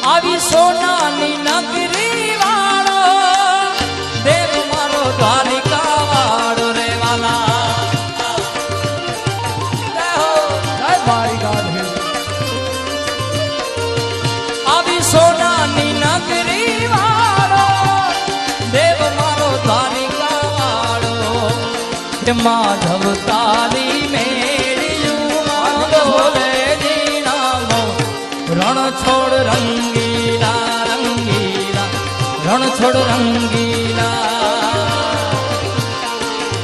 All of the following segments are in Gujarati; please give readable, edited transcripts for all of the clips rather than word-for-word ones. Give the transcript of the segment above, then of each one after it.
આવી સોનાની નગરી વાળો દેવ મારો દ્વારિકા વાળો રે વાલા આવી સોનાની નગરી વાળો દેવ મારો દ્વારિકા વાળો માધવ તારી મેળ્યું બોલે દીનામો રણ છોડ રંગીલા રંગીલા રણ છોડ રંગીલા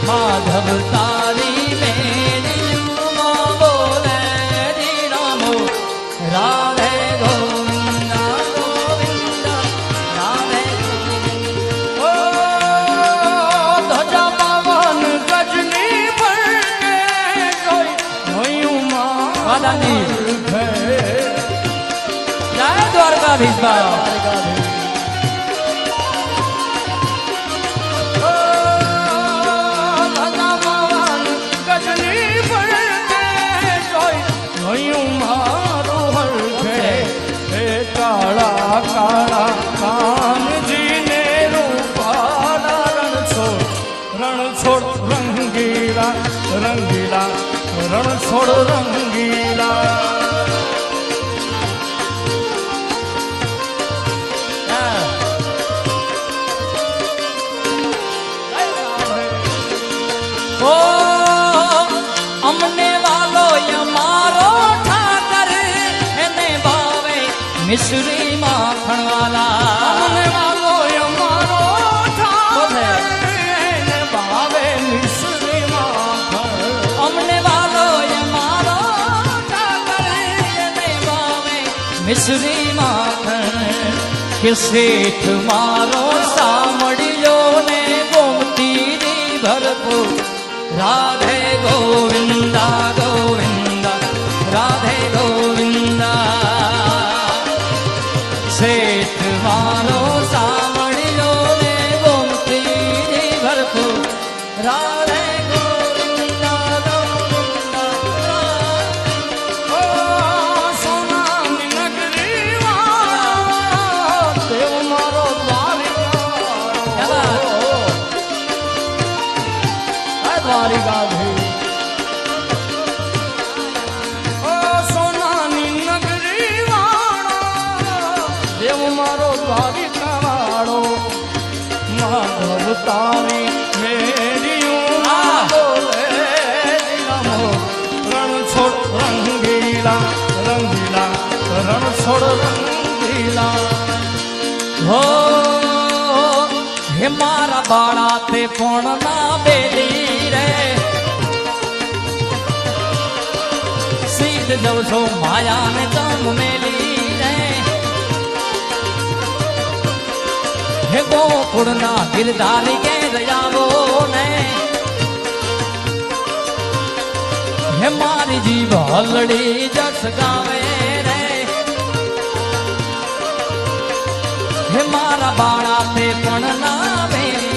માધવ તારી મેળ્યું બોલે દીનામો રાધે ગોવિંદા ગોવિંદા રાધે ઓ ધજા પવન ગજની પડકે કોઈ હોયું માદાની જય દ્વારકાધીશ બાબા કાળા કાનજીને રૂપાળા રણ છોડ રંગીલા રંગીલા રણ છોડ રંગીલા ઓ અમને વાલો અમારો ઠાકર એને ભાવે મિશ્રી માખણ વાલા અમને વાલો અમારો ઠાકર એને ભાવે મિશ્રી માખણ અમને વાલો અમારો ઠાકર એને ભાવે મિશ્રી માખણ કે શેઠ મારો સાંભળ્યો ને ગોમતી ભરપૂર રાધે ગોવિંદા ગોવિંદા રાધે ગોવિંદા શેઠ મારો સાંભળ્યો ને ગોમતી ભરપૂર રાધે ગોવિંદા ગોવિંદા ઓ સોનાની નગરી વાળો દેવ મારો દ્વારિકા દ્વારિકાધીશ ઓ સોનાની નગરી વાળો દેવ મારો દ્વારિકા વાળો માધવ તારી મેળ્યું બોલે નમો રણ છોડ રંગીલા રંગીલા રણ છોડ રંગીલા હો હે મારા બાળા તે પણ ના બેલી રે સીધ જવ છો માયા ને તમ મેલી રે હે ગોકુળ ના ગિરધારી કે દયાવો ને હે મારી જીભ હલડી જસ ગાવે રે હે મારા બાળા તે પણ ના બેલી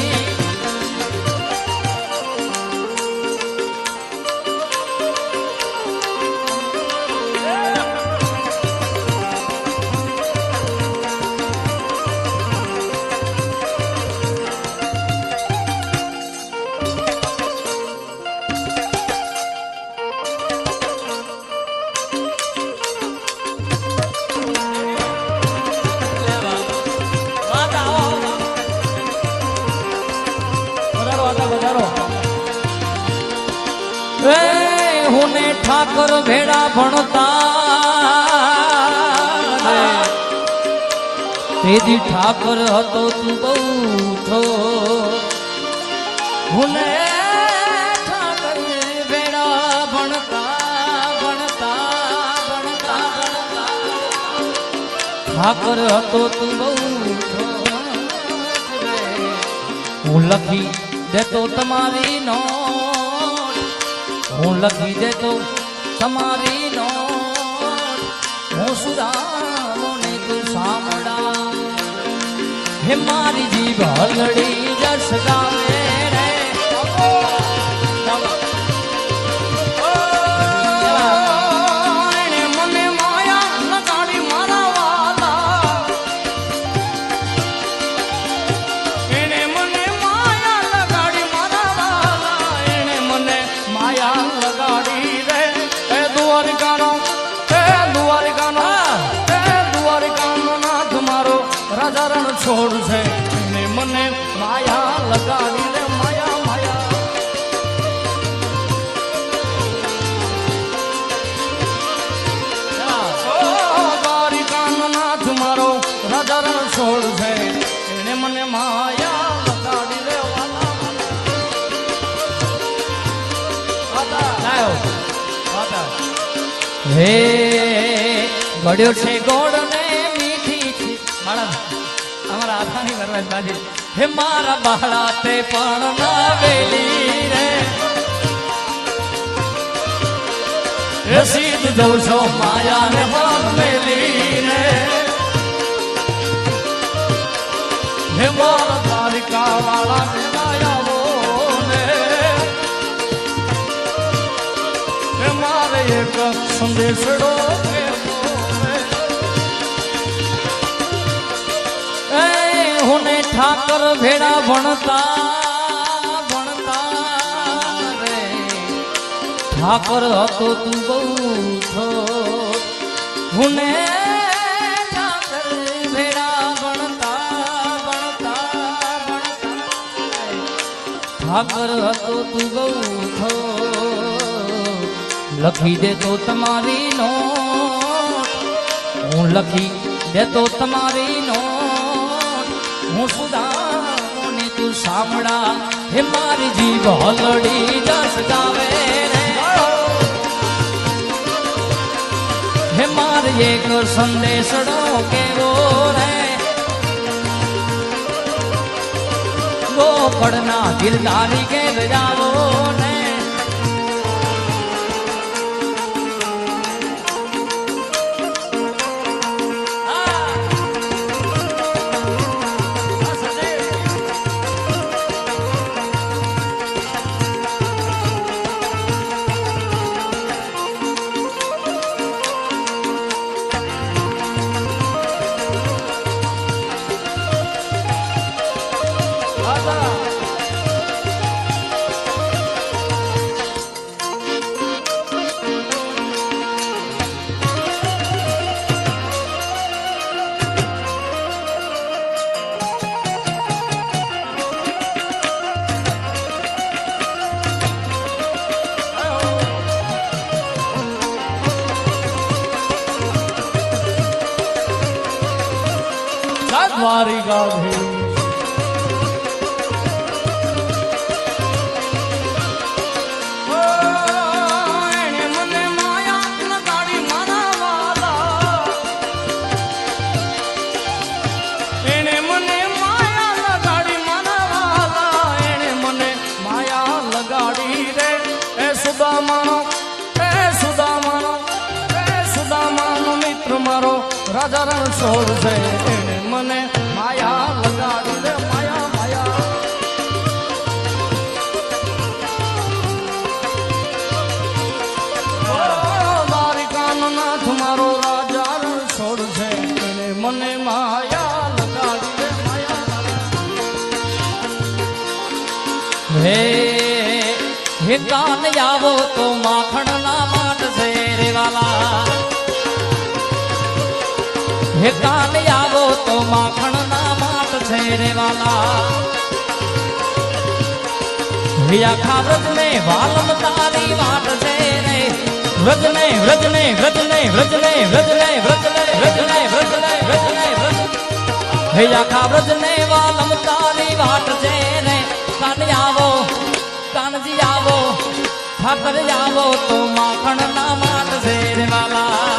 હુને ઠાકર ભેડા ભણતા તેદી ઠાકર હતો તું બહુ થો હુને ઠાકર ભેડા ભણતા ભણતા ભણતા ઠાકર હતો તું બહુ થો હું લખી દેતો તમારી નો હું લખી દેતો તમારી નોટ હું સુદામો ને તું સાંભળા હે મારી જીભ હલડી જસ ગાવે રે મને માયા લગાડી મારા વાલા માયા લગાડી રે માયા માયા દ્વારિકાનો નાથ મારો રાજા રણછોડ છે એને મને માયા લગાડી રે વાલા હે ગળ્યો છે ગોળ ને મીઠી છે મારા અમારા આથાની વરવાજ બાજી હે મારા બહાડા તે પણ ના વેલી રે હે સીધ જઉં છો માયા ને પણ મેલી રે હે મારા દ્વારિકા વાળા ને માયાવો ને હે મારે એક સંદેશડો હુને ઠાકર ભેડા ભણતા રે ઠાકર હતો તું બહુ છો હુને ઠાકર ભેડા ભણતા ઠાકર હતો તું બહુ છો લખી દે તો તમારી નોટ હું લખી દે તો તમારી નોટ હું સુદામોને તું સાંભળા હે મારી જીભ હલડી જસ ગાવે રે હે મારે એક સંદેશડો કેવો રે ગોકળના દિલદારી કે જાવો ને દ્વારિકા એને મને માયા લગાડી મારા વાલા એને મને માયા લગાડી મારા વાલા એને મને માયા લગાડી રે એ સુદામાનો મિત્ર મારો રાજા રણછોડ છે એને મને માયા લગાડી રે માયા માયા દ્વારિકાનો નાથ મારો રાજા રણછોડ છે એને મને માયા લગાડી રે માયા હે હે કાન આવો તો માખણ ના માંડ છે રે વાલા હે કાન આવો તો માખણ ના માટ છે રે વાલા હે આખા વ્રજ ને વાલમ તારી વાટ છે રે વ્રજ ને વ્રજ ને વ્રજ ને વ્રજ ને વ્રજ ને વ્રજ ને વ્રજ ને વ્રજ ને વ્રજ ને વ્રજ હે આખા વ્રજ ને વાલમ તારી વાટ છે રે કાન આવો કાનજી આવો ઠાકર આવો તો માખણ ના માટ છે રે વાલા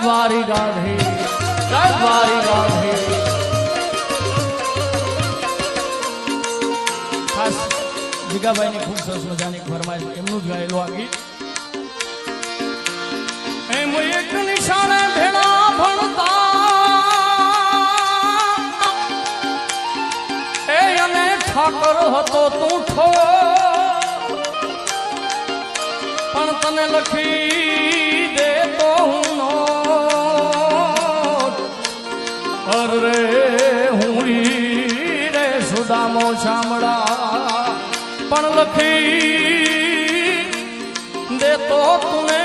દ્વારિકા ખાસ જીગાભાઈ ની ખૂબ સરસ મજાની ફરમાઈશ એમનું જ ગાયેલું આ ગીત એમ એક નિશાળે ભેળા ભણતા એ અને ઠાકર હતો તું ઠો પણ તને લખી દે તો હું નો અરે હું રે સુદામો શામળા પણ લખી દે તો તુને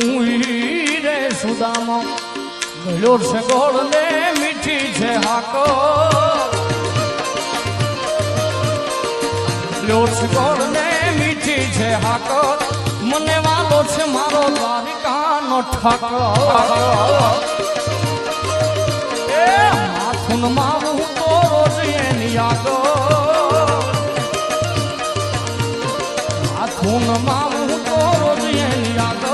હું ઈ રે સુદામો ગળ્યો છે ગોળ ને મીઠી છે હાકો ગળ્યો છે ગોળ ને મીઠી છે હાકો મને વાલો છે મારો દ્વારિકાનો ઠાકો એ માથું માવું તો રોજ એની આગો માથું માવું તો રોજ એની આગો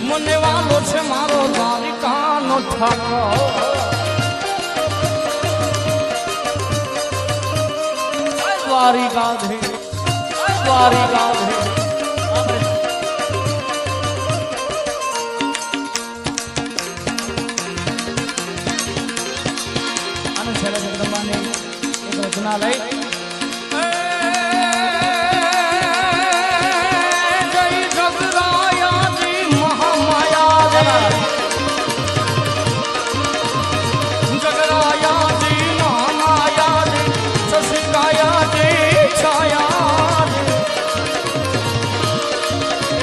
મને વાલો છે મારો દ્વારિકાનો ઠાકો દ્વારિકાધીશ દ્વારિકાધીશ રચના લઈ જય જગરાયાજી મહામાયા જગરાયાજી મહામાયાજી શશિકાયાજી છાયાજી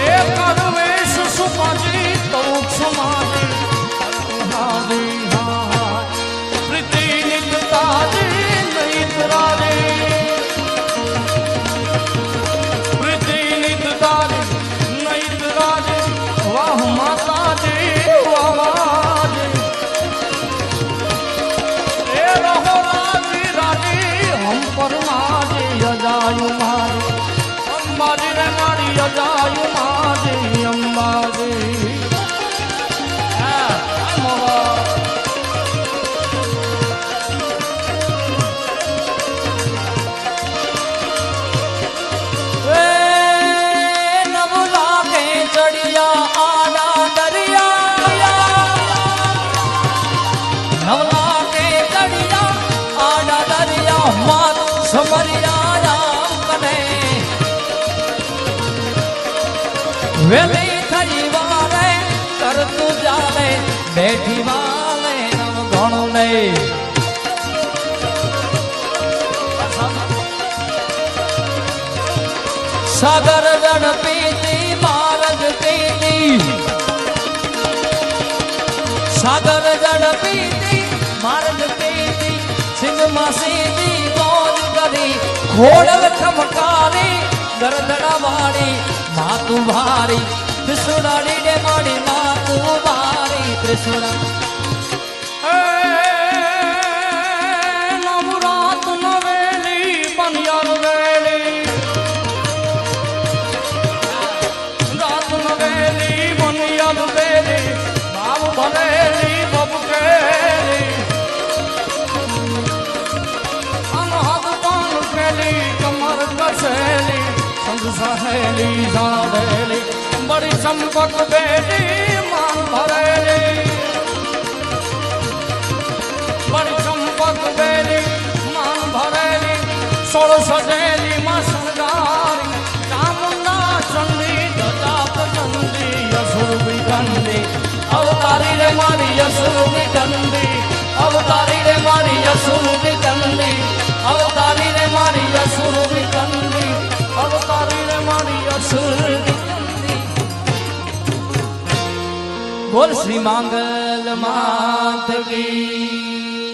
એ કરવેશ સુપાજી તો ક્ષમાજી હાજી હા પ્રીતિ નિકતાજી પ્રીતિ નિતરાજે નૈતરાજે વાહ માતાજી વાવાજી એ રહો રાજી રાજી હમ પરમાજી અજાયુ મારી અંબાજી રે મારી અજાયુ માજી અંબાજી વેલી થઈ વારે કરતું જાલે બેઠી વાલે નવ ઘણું નહીં સાગર જણ પીતી મારગ પીતી સાગર જણ પીતી મારગ પીતી સિંહમાં સીધી મોજ કરી ઘોડલ ખમકારી ગરદડા વાળી માતું ભારી ત્રિશુળાડી ડે માડી માતું ભારી ત્રિશુળા નવરાત નવેલી બનિયાર વેલી રાત નવેલી બનિયાર વેલી ભાવ ભરેલી બબકેલી અનહદ પાન કેલી કમર કસેલી સહેલી સાધેલી બડી ચંપક બેટી માન ભરેલી બડી ચંપક બેટી માન ભરેલી સોળ સજેલી માં શણગારી ચામુંડા ચંડી ગજા પ્રચંડી યસુર વિકંડી અવતારી રે મારી યસુર વિકંડી અવતારી રે મારી યસુર વિકંડી અવતારી રે મારી યસુર વિકંડી અવતારી રે મારી અસુર બોલ શ્રી માંગલ માત કી